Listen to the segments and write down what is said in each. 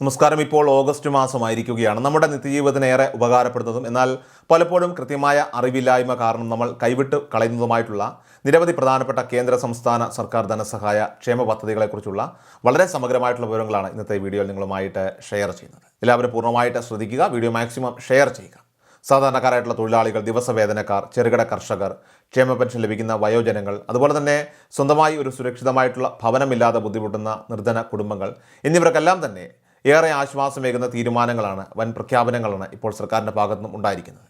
നമസ്കാരം. ഇപ്പോൾ ഓഗസ്റ്റ് മാസമായിരിക്കുകയാണ്. നമ്മുടെ നിത്യജീവിതത്തിന് ഏറെ ഉപകാരപ്പെടുന്നതും എന്നാൽ പലപ്പോഴും കൃത്യമായ അറിവില്ലായ്മ കാരണം നമ്മൾ കൈവിട്ട് കളയുന്നതുമായിട്ടുള്ള നിരവധി പ്രധാനപ്പെട്ട കേന്ദ്ര സംസ്ഥാന സർക്കാർ ധനസഹായ ക്ഷേമ പദ്ധതികളെക്കുറിച്ചുള്ള വളരെ സമഗ്രമായിട്ടുള്ള വിവരങ്ങളാണ് ഇന്നത്തെ വീഡിയോയിൽ നിങ്ങളുമായിട്ട് ഷെയർ ചെയ്യുന്നത്. എല്ലാവരും പൂർണ്ണമായിട്ട് ശ്രദ്ധിക്കുക. വീഡിയോ മാക്സിമം ഷെയർ ചെയ്യുക. സാധാരണക്കാരായിട്ടുള്ള തൊഴിലാളികൾ, ദിവസവേതനക്കാർ, ചെറുകിട കർഷകർ, ക്ഷേമ പെൻഷൻ ലഭിക്കുന്ന വയോജനങ്ങൾ, അതുപോലെ തന്നെ സ്വന്തമായി ഒരു സുരക്ഷിതമായിട്ടുള്ള ഭവനമില്ലാതെ ബുദ്ധിമുട്ടുന്ന നിർധന കുടുംബങ്ങൾ എന്നിവർക്കെല്ലാം തന്നെ ഏറെ ആശ്വാസമേകുന്ന തീരുമാനങ്ങളാണ്, വൻ പ്രഖ്യാപനങ്ങളാണ് ഇപ്പോൾ സർക്കാരിൻ്റെ ഭാഗത്തുനിന്നും ഉണ്ടായിരിക്കുന്നത്.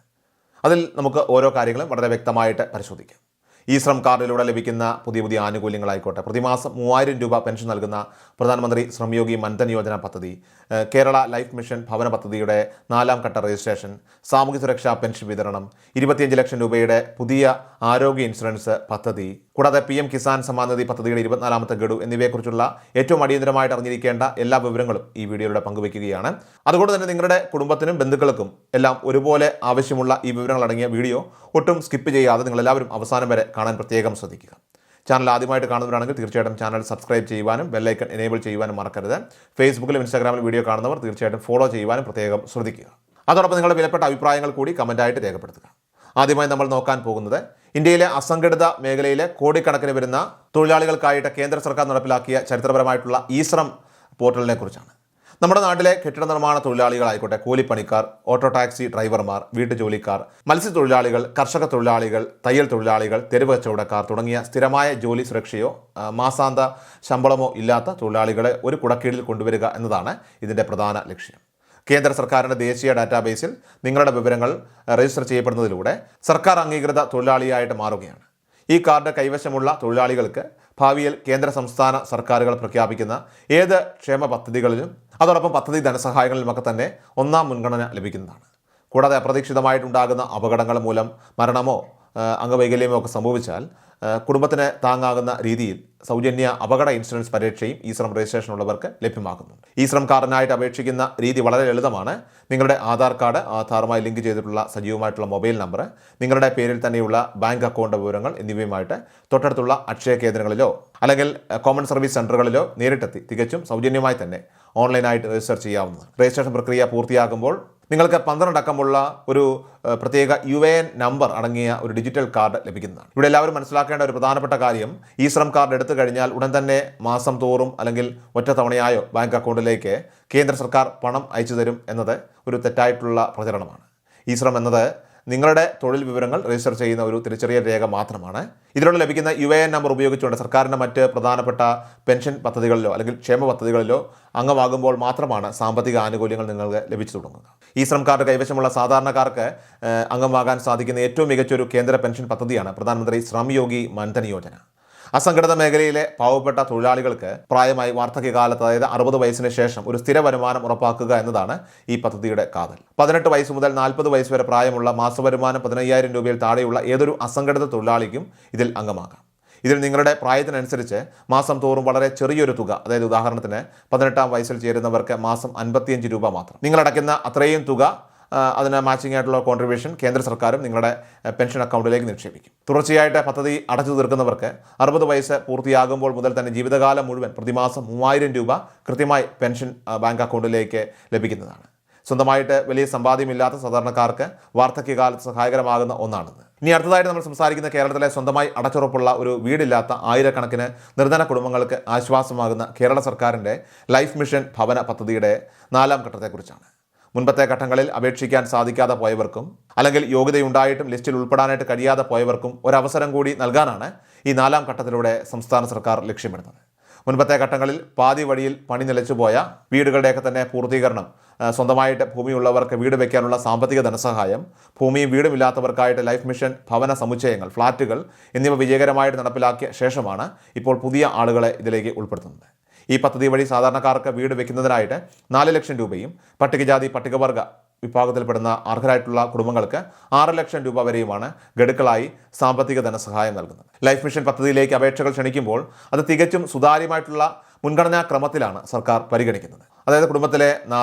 അതിൽ നമുക്ക് ഓരോ കാര്യങ്ങളും വളരെ വ്യക്തമായിട്ട് പരിശോധിക്കാം. ഈ ശ്രം കാർഡിലൂടെ ലഭിക്കുന്ന പുതിയ ആനുകൂല്യങ്ങളായിക്കോട്ടെ, പ്രതിമാസം 3000 രൂപ പെൻഷൻ നൽകുന്ന പ്രധാനമന്ത്രി ശ്രമയോഗി മൻധൻ യോജന പദ്ധതി, കേരള ലൈഫ് മിഷൻ ഭവന പദ്ധതിയുടെ 4ാം ഘട്ട രജിസ്ട്രേഷൻ, സാമൂഹ്യ സുരക്ഷാ പെൻഷൻ വിതരണം, 25 ലക്ഷം രൂപയുടെ പുതിയ ആരോഗ്യ ഇൻഷുറൻസ് പദ്ധതി, കൂടാതെ PM കിസാൻ സമ്മാൻ നിധി പദ്ധതിയുടെ 24ാമത്തെ ഗഡു എന്നിവയെക്കുറിച്ചുള്ള ഏറ്റവും അടിയന്തരമായിട്ട് അറിഞ്ഞിരിക്കേണ്ട എല്ലാ വിവരങ്ങളും ഈ വീഡിയോയിലൂടെ പങ്കുവയ്ക്കുകയാണ്. അതുകൊണ്ട് തന്നെ നിങ്ങളുടെ കുടുംബത്തിനും ബന്ധുക്കൾക്കും എല്ലാം ഒരുപോലെ ആവശ്യമുള്ള ഈ വിവരങ്ങൾ അടങ്ങിയ വീഡിയോ ഒട്ടും സ്കിപ്പ് ചെയ്യാതെ നിങ്ങളെല്ലാവരും അവസാനം വരെ കാണാൻ പ്രത്യേകം ശ്രദ്ധിക്കുക. ചാനൽ ആദ്യമായിട്ട് കാണുന്നവരാണെങ്കിൽ തീർച്ചയായിട്ടും ചാനൽ സബ്സ്ക്രൈബ് ചെയ്യുവാനും ബെല്ലൈക്കൺ എനേബിൾ ചെയ്യുവാനും മറക്കരുത്. ഫേസ്ബുക്കിലും ഇൻസ്റ്റാഗ്രാമിലും വീഡിയോ കാണുന്നവർ തീർച്ചയായിട്ടും ഫോളോ ചെയ്യുവാനും പ്രത്യേകം ശ്രദ്ധിക്കുക. അതോടൊപ്പം നിങ്ങളുടെ വിലപ്പെട്ട അഭിപ്രായങ്ങൾ കൂടി കമൻറ്റായിട്ട് രേഖപ്പെടുത്തുക. ആദ്യമായി നമ്മൾ നോക്കാൻ പോകുന്നത് ഇന്ത്യയിലെ അസംഘടിത മേഖലയിലെ കോടിക്കണക്കിന് വരുന്ന തൊഴിലാളികൾക്കായിട്ട് കേന്ദ്ര സർക്കാർ നടപ്പിലാക്കിയ ചരിത്രപരമായിട്ടുള്ള ഈ-ശ്രം പോർട്ടലിനെ കുറിച്ചാണ്. നമ്മുടെ നാട്ടിലെ കെട്ടിട നിർമ്മാണ തൊഴിലാളികളായിക്കോട്ടെ, കൂലിപ്പണിക്കാർ, ഓട്ടോ ടാക്സി ഡ്രൈവർമാർ, വീട്ടുജോലിക്കാർ, മത്സ്യത്തൊഴിലാളികൾ, കർഷക തൊഴിലാളികൾ, തയ്യൽ തൊഴിലാളികൾ, തെരുവ് കച്ചവടക്കാർ തുടങ്ങിയ സ്ഥിരമായ ജോലി സുരക്ഷയോ മാസാന്ത ശമ്പളമോ ഇല്ലാത്ത തൊഴിലാളികളെ ഒരു കുടക്കീഴിൽ കൊണ്ടുവരിക എന്നതാണ് ഇതിൻ്റെ പ്രധാന ലക്ഷ്യം. കേന്ദ്ര സർക്കാരിൻ്റെ ദേശീയ ഡാറ്റാബേസിൽ നിങ്ങളുടെ വിവരങ്ങൾ രജിസ്റ്റർ ചെയ്യപ്പെടുന്നതിലൂടെ സർക്കാർ അംഗീകൃത തൊഴിലാളിയായിട്ട് മാറുകയാണ്. ഈ കാർഡ് കൈവശമുള്ള തൊഴിലാളികൾക്ക് ഭാവിയിൽ കേന്ദ്ര സംസ്ഥാന സർക്കാരുകൾ പ്രഖ്യാപിക്കുന്ന ഏത് ക്ഷേമ പദ്ധതികളിലും അതോടൊപ്പം പദ്ധതി ധനസഹായങ്ങളിലുമൊക്കെ തന്നെ 1ാം മുൻഗണന ലഭിക്കുന്നതാണ്. കൂടാതെ അപ്രതീക്ഷിതമായിട്ടുണ്ടാകുന്ന അപകടങ്ങൾ മൂലം മരണമോ അംഗവൈകല്യമോ ഒക്കെ സംഭവിച്ചാൽ കുടുംബത്തിന് താങ്ങാകുന്ന രീതിയിൽ സൗജന്യ അപകട ഇൻഷുറൻസ് പരിരക്ഷയും ഈ-ശ്രം രജിസ്ട്രേഷൻ ഉള്ളവർക്ക് ലഭ്യമാക്കുന്നുണ്ട്. ഈ-ശ്രം കാർഡിനായിട്ട് അപേക്ഷിക്കുന്ന രീതി വളരെ ലളിതമാണ്. നിങ്ങളുടെ ആധാർ കാർഡ്, ആധാറുമായി ലിങ്ക് ചെയ്തിട്ടുള്ള സജീവമായിട്ടുള്ള മൊബൈൽ നമ്പർ, നിങ്ങളുടെ പേരിൽ തന്നെയുള്ള ബാങ്ക് അക്കൗണ്ട് വിവരങ്ങൾ എന്നിവയുമായിട്ട് തൊട്ടടുത്തുള്ള അക്ഷയ കേന്ദ്രങ്ങളിലോ അല്ലെങ്കിൽ കോമൺ സർവീസ് സെൻ്ററുകളിലോ നേരിട്ടെത്തി തികച്ചും സൗജന്യമായി തന്നെ ഓൺലൈനായിട്ട് രജിസ്റ്റർ ചെയ്യാവുന്നതാണ്. രജിസ്ട്രേഷൻ പ്രക്രിയ പൂർത്തിയാകുമ്പോൾ നിങ്ങൾക്ക് 12 അക്കമുള്ള ഒരു പ്രത്യേക UAN നമ്പർ അടങ്ങിയ ഒരു ഡിജിറ്റൽ കാർഡ് ലഭിക്കുന്നതാണ്. ഇവിടെ എല്ലാവരും മനസ്സിലാക്കേണ്ട ഒരു പ്രധാനപ്പെട്ട കാര്യം, ഈ-ശ്രം കാർഡ് എടുത്തു കഴിഞ്ഞാൽ ഉടൻ തന്നെ മാസം തോറും അല്ലെങ്കിൽ ഒറ്റത്തവണയായോ ബാങ്ക് അക്കൗണ്ടിലേക്ക് കേന്ദ്ര സർക്കാർ പണം അയച്ചു തരും എന്നത് ഒരു തെറ്റായിട്ടുള്ള പ്രചരണമാണ്. ഈ-ശ്രം എന്നത് നിങ്ങളുടെ തൊഴിൽ വിവരങ്ങൾ രജിസ്റ്റർ ചെയ്യുന്ന ഒരു തിരിച്ചറിയൽ രേഖ മാത്രമാണ്. ഇതിലൂടെ ലഭിക്കുന്ന UAN നമ്പർ ഉപയോഗിച്ചുകൊണ്ട് സർക്കാരിൻ്റെ മറ്റ് പ്രധാനപ്പെട്ട പെൻഷൻ പദ്ധതികളിലോ അല്ലെങ്കിൽ ക്ഷേമ പദ്ധതികളിലോ അംഗമാകുമ്പോൾ മാത്രമാണ് സാമ്പത്തിക ആനുകൂല്യങ്ങൾ നിങ്ങൾക്ക് ലഭിച്ചു തുടങ്ങുക. ഈ-ശ്രം കാർഡ് കൈവശമുള്ള സാധാരണക്കാർക്ക് അംഗമാകാൻ സാധിക്കുന്ന ഏറ്റവും മികച്ചൊരു കേന്ദ്ര പെൻഷൻ പദ്ധതിയാണ് പ്രധാനമന്ത്രി ശ്രമയോഗി മൻധൻ യോജന. അസംഘടിത മേഖലയിലെ പാവപ്പെട്ട തൊഴിലാളികൾക്ക് പ്രായമായി വാർദ്ധക്യകാലത്ത്, അതായത് 60 വയസ്സിന് ശേഷം ഒരു സ്ഥിര വരുമാനം ഉറപ്പാക്കുക എന്നതാണ് ഈ പദ്ധതിയുടെ കാതൽ. 18 വയസ്സ് മുതൽ 40 വയസ്സ് വരെ പ്രായമുള്ള മാസവരുമാനം 15,000 രൂപയിൽ താഴെയുള്ള ഏതൊരു അസംഘടിത തൊഴിലാളിക്കും ഇതിൽ അംഗമാകാം. ഇതിൽ നിങ്ങളുടെ പ്രായത്തിനനുസരിച്ച് മാസം തോറും വളരെ ചെറിയൊരു തുക, അതായത് ഉദാഹരണത്തിന് 18ാം വയസ്സിൽ ചേരുന്നവർക്ക് മാസം 55 രൂപ മാത്രം, നിങ്ങളടയ്ക്കുന്ന അത്രയും തുക അതിന് മാച്ചിങ് ആയിട്ടുള്ള കോൺട്രിബ്യൂഷൻ കേന്ദ്ര സർക്കാരും നിങ്ങളുടെ പെൻഷൻ അക്കൗണ്ടിലേക്ക് നിക്ഷേപിക്കും. തുടർച്ചയായിട്ട് പദ്ധതി അടച്ചു തീർക്കുന്നവർക്ക് 60 വയസ്സ് പൂർത്തിയാകുമ്പോൾ മുതൽ തന്നെ ജീവിതകാലം മുഴുവൻ പ്രതിമാസം 3000 രൂപ കൃത്യമായി പെൻഷൻ ബാങ്ക് അക്കൗണ്ടിലേക്ക് ലഭിക്കുന്നതാണ്. സ്വന്തമായിട്ട് വലിയ സമ്പാദ്യമില്ലാത്ത സാധാരണക്കാർക്ക് വാർദ്ധക്യകാലത്ത് സഹായകരമാകുന്ന ഒന്നാണിത്. ഇനി അടുത്തതായിട്ട് നമ്മൾ സംസാരിക്കുന്ന കേരളത്തിലെ സ്വന്തമായി അടച്ചുറപ്പുള്ള ഒരു വീടില്ലാത്ത ആയിരക്കണക്കിന് നിർധന കുടുംബങ്ങൾക്ക് ആശ്വാസമാകുന്ന കേരള സർക്കാരിൻ്റെ ലൈഫ് മിഷൻ ഭവന പദ്ധതിയുടെ 4ാം ഘട്ടത്തെക്കുറിച്ചാണ്. മുൻപത്തെ ഘട്ടങ്ങളിൽ അപേക്ഷിക്കാൻ സാധിക്കാതെ പോയവർക്കും അല്ലെങ്കിൽ യോഗ്യതയുണ്ടായിട്ടും ലിസ്റ്റിൽ ഉൾപ്പെടാനായിട്ട് കഴിയാതെ പോയവർക്കും ഒരവസരം കൂടി നൽകാനാണ് ഈ 4ാം ഘട്ടത്തിലൂടെ സംസ്ഥാന സർക്കാർ ലക്ഷ്യമിടുന്നത്. മുൻപത്തെ ഘട്ടങ്ങളിൽ പാതി വഴിയിൽ പണി നിലച്ചുപോയ വീടുകളുടെയൊക്കെ തന്നെ പൂർത്തീകരണം, സ്വന്തമായിട്ട് ഭൂമിയുള്ളവർക്ക് വീട് വയ്ക്കാനുള്ള സാമ്പത്തിക ധനസഹായം, ഭൂമിയും വീടുമില്ലാത്തവർക്കായിട്ട് ലൈഫ് മിഷൻ ഭവന സമുച്ചയങ്ങൾ, ഫ്ളാറ്റുകൾ എന്നിവ വിജയകരമായിട്ട് നടപ്പിലാക്കിയ ശേഷമാണ് ഇപ്പോൾ പുതിയ ആളുകളെ ഇതിലേക്ക് ഉൾപ്പെടുത്തുന്നത്. ഈ പദ്ധതി വഴി സാധാരണക്കാർക്ക് വീട് വയ്ക്കുന്നതിനായിട്ട് 4 ലക്ഷം രൂപയും പട്ടികജാതി പട്ടികവർഗ വിഭാഗത്തിൽപ്പെടുന്ന അർഹരായിട്ടുള്ള കുടുംബങ്ങൾക്ക് 6 ലക്ഷം രൂപ വരെയുമാണ് ഗഡുക്കളായി സാമ്പത്തിക ധനസഹായം നൽകുന്നത്. ലൈഫ് മിഷൻ പദ്ധതിയിലേക്ക് അപേക്ഷകൾ ക്ഷണിക്കുമ്പോൾ അത് തികച്ചും സുതാര്യമായിട്ടുള്ള മുൻഗണനാ ക്രമത്തിലാണ് സർക്കാർ പരിഗണിക്കുന്നത്. അതായത് കുടുംബത്തിലെ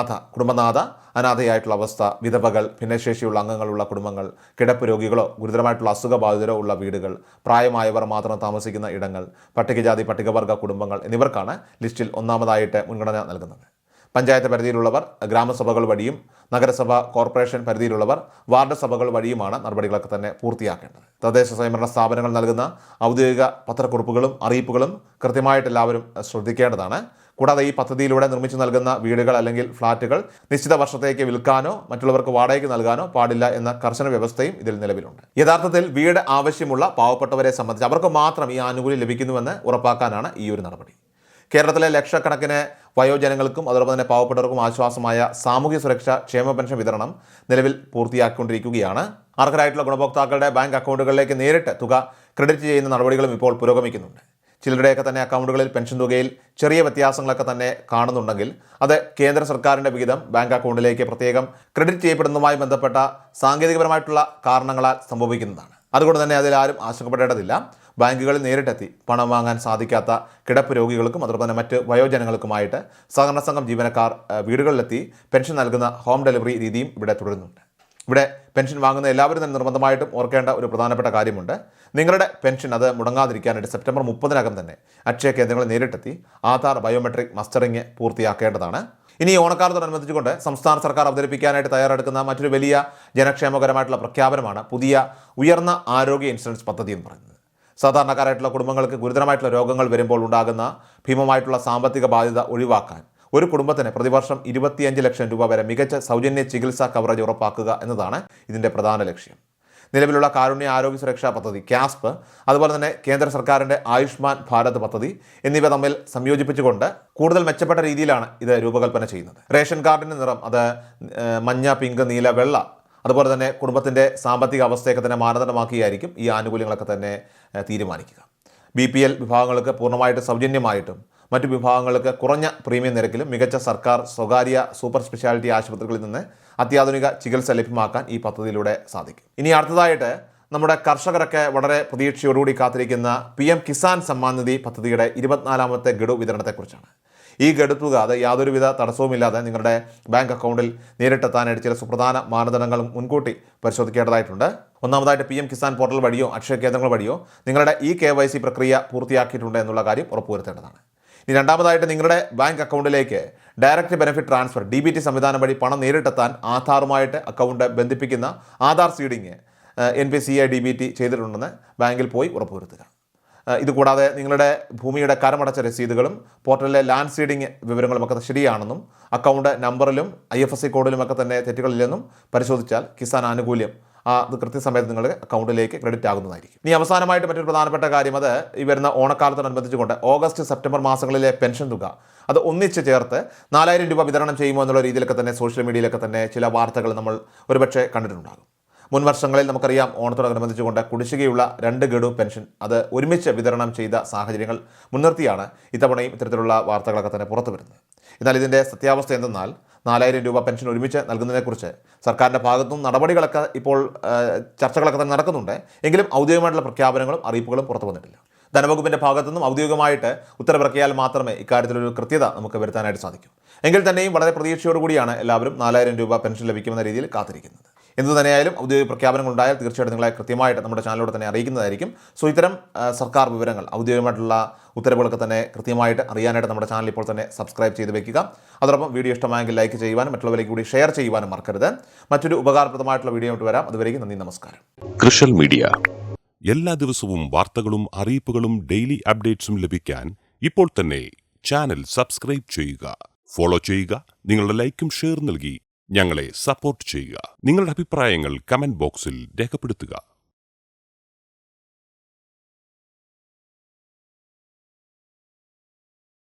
കുടുംബനാഥ, അനാഥയായിട്ടുള്ള അവസ്ഥ, വിധവകൾ, ഭിന്നശേഷിയുള്ള അംഗങ്ങളുള്ള കുടുംബങ്ങൾ, കിടപ്പ് രോഗികളോ ഗുരുതരമായിട്ടുള്ള അസുഖബാധിതരോ ഉള്ള വീടുകൾ, പ്രായമായവർ മാത്രം താമസിക്കുന്ന ഇടങ്ങൾ, പട്ടികജാതി പട്ടികവർഗ കുടുംബങ്ങൾ എന്നിവർക്കാണ് ലിസ്റ്റിൽ ഒന്നാമതായിട്ട് മുൻഗണന നൽകുന്നത്. പഞ്ചായത്ത് പരിധിയിലുള്ളവർ ഗ്രാമസഭകൾ വഴിയും നഗരസഭ കോർപ്പറേഷൻ പരിധിയിലുള്ളവർ വാർഡ് സഭകൾ വഴിയുമാണ് നടപടികളൊക്കെ തന്നെ പൂർത്തിയാക്കേണ്ടത്. തദ്ദേശ സ്വയംഭരണ സ്ഥാപനങ്ങൾ നൽകുന്ന ഔദ്യോഗിക പത്രക്കുറിപ്പുകളും അറിയിപ്പുകളും കൃത്യമായിട്ട് എല്ലാവരും ശ്രദ്ധിക്കേണ്ടതാണ്. കൂടാതെ ഈ പദ്ധതിയിലൂടെ നിർമ്മിച്ചു നൽകുന്ന വീടുകൾ അല്ലെങ്കിൽ ഫ്ളാറ്റുകൾ നിശ്ചിത വർഷത്തേക്ക് വിൽക്കാനോ മറ്റുള്ളവർക്ക് വാടകയ്ക്ക് നൽകാനോ പാടില്ല എന്ന കർശന വ്യവസ്ഥയും ഇതിൽ നിലവിലുണ്ട്. യഥാർത്ഥത്തിൽ വീട് ആവശ്യമുള്ള പാവപ്പെട്ടവരെ സംബന്ധിച്ച് അവർക്ക് മാത്രം ഈ ആനുകൂല്യം ലഭിക്കുന്നുവെന്ന് ഉറപ്പാക്കാനാണ് ഈ ഒരു നടപടി. കേരളത്തിലെ ലക്ഷക്കണക്കിന് വയോജനങ്ങൾക്കും അതോടൊപ്പം തന്നെ പാവപ്പെട്ടവർക്കും ആശ്വാസമായ സാമൂഹ്യ സുരക്ഷാ ക്ഷേമ പെൻഷൻ വിതരണം നിലവിൽ പൂർത്തിയാക്കിക്കൊണ്ടിരിക്കുകയാണ്. അർഹരായിട്ടുള്ള ഗുണഭോക്താക്കളുടെ ബാങ്ക് അക്കൗണ്ടുകളിലേക്ക് നേരിട്ട് തുക ക്രെഡിറ്റ് ചെയ്യുന്ന നടപടികളും ഇപ്പോൾ പുരോഗമിക്കുന്നുണ്ട്. ചിലരുടെയൊക്കെ തന്നെ അക്കൗണ്ടുകളിൽ പെൻഷൻ തുകയിൽ ചെറിയ വ്യത്യാസങ്ങളൊക്കെ തന്നെ കാണുന്നുണ്ടെങ്കിൽ അത് കേന്ദ്ര സർക്കാരിൻ്റെ വിഹിതം ബാങ്ക് അക്കൗണ്ടിലേക്ക് പ്രത്യേകം ക്രെഡിറ്റ് ചെയ്യപ്പെടുന്നതുമായി ബന്ധപ്പെട്ട സാങ്കേതികപരമായിട്ടുള്ള കാരണങ്ങളാൽ സംഭവിക്കുന്നതാണ്. അതുകൊണ്ട് തന്നെ അതിലാരും ആശങ്കപ്പെടേണ്ടതില്ല. ബാങ്കുകളിൽ നേരിട്ടെത്തി പണം വാങ്ങാൻ സാധിക്കാത്ത കിടപ്പ് രോഗികൾക്കും അതോടൊപ്പം തന്നെ മറ്റ് വയോജനങ്ങൾക്കുമായിട്ട് സഹകരണ സംഘം ജീവനക്കാർ വീടുകളിലെത്തി പെൻഷൻ നൽകുന്ന ഹോം ഡെലിവറി രീതിയും ഇവിടെ തുടരുന്നുണ്ട്. ഇവിടെ പെൻഷൻ വാങ്ങുന്ന എല്ലാവരും തന്നെ നിർബന്ധമായിട്ടും ഓർക്കേണ്ട ഒരു പ്രധാനപ്പെട്ട കാര്യമുണ്ട്. നിങ്ങളുടെ പെൻഷൻ അത് മുടങ്ങാതിരിക്കാനായിട്ട് സെപ്റ്റംബർ 30-നകം തന്നെ അക്ഷയ കേന്ദ്രങ്ങളിൽ നേരിട്ടെത്തി ആധാർ ബയോമെട്രിക് മസ്റ്ററിംഗ് പൂർത്തിയാക്കേണ്ടതാണ്. ഇനി ഓണക്കാലത്തോടനുബന്ധിച്ചുകൊണ്ട് സംസ്ഥാന സർക്കാർ അവതരിപ്പിക്കാനായിട്ട് തയ്യാറെടുക്കുന്ന മറ്റൊരു വലിയ ജനക്ഷേമകരമായിട്ടുള്ള പ്രഖ്യാപനമാണ് പുതിയ ഉയർന്ന ആരോഗ്യ ഇൻഷുറൻസ് പദ്ധതി എന്ന് പറയുന്നത്. സാധാരണക്കാരായിട്ടുള്ള കുടുംബങ്ങൾക്ക് ഗുരുതരമായിട്ടുള്ള രോഗങ്ങൾ വരുമ്പോൾ ഉണ്ടാകുന്ന ഭീമമായിട്ടുള്ള സാമ്പത്തിക ബാധ്യത ഒഴിവാക്കാൻ ഒരു കുടുംബത്തിന് പ്രതിവർഷം 25 ലക്ഷം രൂപ വരെ മികച്ച സൗജന്യ ചികിത്സാ കവറേജ് ഉറപ്പാക്കുക എന്നതാണ് ഇതിൻ്റെ പ്രധാന ലക്ഷ്യം. നിലവിലുള്ള കാരുണ്യ ആരോഗ്യ സുരക്ഷാ പദ്ധതി കാസ്പ്, അതുപോലെ തന്നെ കേന്ദ്ര സർക്കാരിൻ്റെ ആയുഷ്മാൻ ഭാരത് പദ്ധതി എന്നിവ തമ്മിൽ സംയോജിപ്പിച്ചുകൊണ്ട് കൂടുതൽ മെച്ചപ്പെട്ട രീതിയിലാണ് ഇത് രൂപകൽപ്പന ചെയ്യുന്നത്. റേഷൻ കാർഡിൻ്റെ നിറം അത് മഞ്ഞ, പിങ്ക്, നീല, വെള്ള, അതുപോലെ തന്നെ കുടുംബത്തിൻ്റെ സാമ്പത്തിക അവസ്ഥയൊക്കെ തന്നെ മാനദണ്ഡമാക്കിയായിരിക്കും ഈ ആനുകൂല്യങ്ങളൊക്കെ തന്നെ തീരുമാനിക്കുക. BPL വിഭാഗങ്ങൾക്ക് പൂർണ്ണമായിട്ട് സൗജന്യമായിട്ടും മറ്റു വിഭാഗങ്ങൾക്ക് കുറഞ്ഞ പ്രീമിയം നിരക്കിലും മികച്ച സർക്കാർ സ്വകാര്യ സൂപ്പർ സ്പെഷ്യാലിറ്റി ആശുപത്രികളിൽ നിന്ന് അത്യാധുനിക ചികിത്സ ലഭ്യമാക്കാൻ ഈ പദ്ധതിയിലൂടെ സാധിക്കും. ഇനി അടുത്തതായിട്ട് നമ്മുടെ കർഷകരൊക്കെ വളരെ പ്രതീക്ഷയോടുകൂടി കാത്തിരിക്കുന്ന PM കിസാൻ സമ്മാൻ നിധി പദ്ധതിയുടെ 24ാമത്തെ ഗഡു വിതരണത്തെക്കുറിച്ചാണ്. ഈ ഗഡു തുക അത് യാതൊരുവിധ തടസ്സവുമില്ലാതെ നിങ്ങളുടെ ബാങ്ക് അക്കൗണ്ടിൽ നേരിട്ടെത്താനായിട്ട് ചില സുപ്രധാന മാനദണ്ഡങ്ങളും മുൻകൂട്ടി പരിശോധിക്കേണ്ടതായിട്ടുണ്ട്. ഒന്നാമതായിട്ട് PM കിസാൻ പോർട്ടൽ വഴിയോ അക്ഷയ കേന്ദ്രങ്ങൾ വഴിയോ നിങ്ങളുടെ KYC പ്രക്രിയ പൂർത്തിയാക്കിയിട്ടുണ്ട് എന്നുള്ള കാര്യം ഉറപ്പുവരുത്തേണ്ടതാണ്. ഇനി രണ്ടാമതായിട്ട് നിങ്ങളുടെ ബാങ്ക് അക്കൗണ്ടിലേക്ക് ഡയറക്റ്റ് ബെനിഫിറ്റ് ട്രാൻസ്ഫർ DBT സംവിധാനം വഴി പണം നേരിട്ടെത്താൻ ആധാറുമായിട്ട് അക്കൗണ്ട് ബന്ധിപ്പിക്കുന്ന ആധാർ സീഡിങ് NPCI DBT ചെയ്തിട്ടുണ്ടെന്ന് ബാങ്കിൽ പോയി ഉറപ്പുവരുത്തുക. ഇതുകൂടാതെ നിങ്ങളുടെ ഭൂമിയുടെ കരമടച്ച രസീതുകളും പോർട്ടലിലെ ലാൻഡ് സീഡിങ് വിവരങ്ങളുമൊക്കെ ശരിയാണെന്നും അക്കൗണ്ട് നമ്പറിലും IFSC കോഡിലുമൊക്കെ തന്നെ തെറ്റുകളില്ലെന്നും പരിശോധിച്ചാൽ കിസാൻ ആനുകൂല്യം അത് കൃത്യസമയത്ത് നിങ്ങളുടെ അക്കൗണ്ടിലേക്ക് ക്രെഡിറ്റ് ആകുന്നതായിരിക്കും. ഇനി അവസാനമായിട്ട് മറ്റൊരു പ്രധാനപ്പെട്ട കാര്യം, അത് ഈ വരുന്ന ഓണക്കാലത്തോടനുബന്ധിച്ചുകൊണ്ട് ഓഗസ്റ്റ് സെപ്റ്റംബർ മാസങ്ങളിലെ പെൻഷൻ തുക അത് ഒന്നിച്ച് ചേർത്ത് 4000 രൂപ വിതരണം ചെയ്യുമോ എന്നുള്ള രീതിയിലൊക്കെ തന്നെ സോഷ്യൽ മീഡിയയിലൊക്കെ തന്നെ ചില വാർത്തകൾ നമ്മൾ ഒരുപക്ഷെ കണ്ടിട്ടുണ്ടാകും. മുൻ വർഷങ്ങളിൽ നമുക്കറിയാം ഓണത്തോടനുബന്ധിച്ചുകൊണ്ട് കുടിശ്ശികയുള്ള 2 ഗഡു പെൻഷൻ അത് ഒരുമിച്ച് വിതരണം ചെയ്ത സാഹചര്യങ്ങൾ മുൻനിർത്തിയാണ് ഇത്തവണയും ഇത്തരത്തിലുള്ള വാർത്തകളൊക്കെ തന്നെ പുറത്തു വരുന്നത്. എന്നാൽ ഇതിൻ്റെ സത്യാവസ്ഥ എന്തെന്നാൽ 4000 രൂപ പെൻഷൻ ഒരുമിച്ച് നൽകുന്നതിനെക്കുറിച്ച് സർക്കാരിൻ്റെ ഭാഗത്തുനിന്നും നടപടികളൊക്കെ ഇപ്പോൾ ചർച്ചകളൊക്കെ തന്നെ നടക്കുന്നുണ്ട്. എങ്കിലും ഔദ്യോഗികമായിട്ടുള്ള പ്രഖ്യാപനങ്ങളും അറിയിപ്പുകളും പുറത്തു വന്നിട്ടില്ല. ധനവകുപ്പിൻ്റെ ഭാഗത്തുനിന്നും ഔദ്യോഗികമായിട്ട് ഉത്തരവിറക്കിയാൽ മാത്രമേ ഇക്കാര്യത്തിലൊരു കൃത്യത നമുക്ക് വരുത്താനായിട്ട് സാധിക്കൂ. എങ്കിൽ തന്നെയും വളരെ പ്രതീക്ഷയോടുകൂടിയാണ് എല്ലാവരും 4000 രൂപ പെൻഷൻ ലഭിക്കുമെന്ന രീതിയിൽ കാത്തിരിക്കുന്നത്. എന്തു തന്നെയായാലും ഔദ്യോഗിക പ്രഖ്യാപനങ്ങൾ ഉണ്ടായാൽ തീർച്ചയായിട്ടും നിങ്ങളെ കൃത്യമായിട്ട് നമ്മുടെ ചാനലിലൂടെ തന്നെ അറിയിക്കുന്നതായിരിക്കും. സോ ഇത്തരം സർക്കാർ വിവരങ്ങൾ ഔദ്യോഗികമായിട്ടുള്ള ഉത്തരവുകളൊക്കെ തന്നെ കൃത്യമായിട്ട് അറിയാനായിട്ട് നമ്മുടെ ചാനൽ ഇപ്പോൾ തന്നെ സബ്സ്ക്രൈബ് ചെയ്ത് വെക്കുക. അതോടൊപ്പം വീഡിയോ ഇഷ്ടമായെങ്കിൽ ലൈക്ക് ചെയ്യുവാനും മറ്റുള്ളവരിലേക്ക് കൂടി ഷെയർ ചെയ്യുവാനും മറക്കരുത്. മറ്റൊരു ഉപകാരപ്രദമായിട്ടുള്ള വീഡിയോ ആയിട്ട് വരാം. അതുവരെയും നന്ദി, നമസ്കാരം. കൃഷൽ മീഡിയ എല്ലാ ദിവസവും വാർത്തകളും അറിയിപ്പുകളും ഡെയിലി അപ്ഡേറ്റ്സും ലഭിക്കാൻ ഇപ്പോൾ തന്നെ ചാനൽ സബ്സ്ക്രൈബ് ചെയ്യുക, ഫോളോ ചെയ്യുക. നിങ്ങളുടെ ലൈക്കും ഷെയർ നൽകി ഞങ്ങളെ സപ്പോർട്ട് ചെയ്യുക. നിങ്ങളുടെ അഭിപ്രായങ്ങൾ കമന്റ് ബോക്സിൽ രേഖപ്പെടുത്തുക.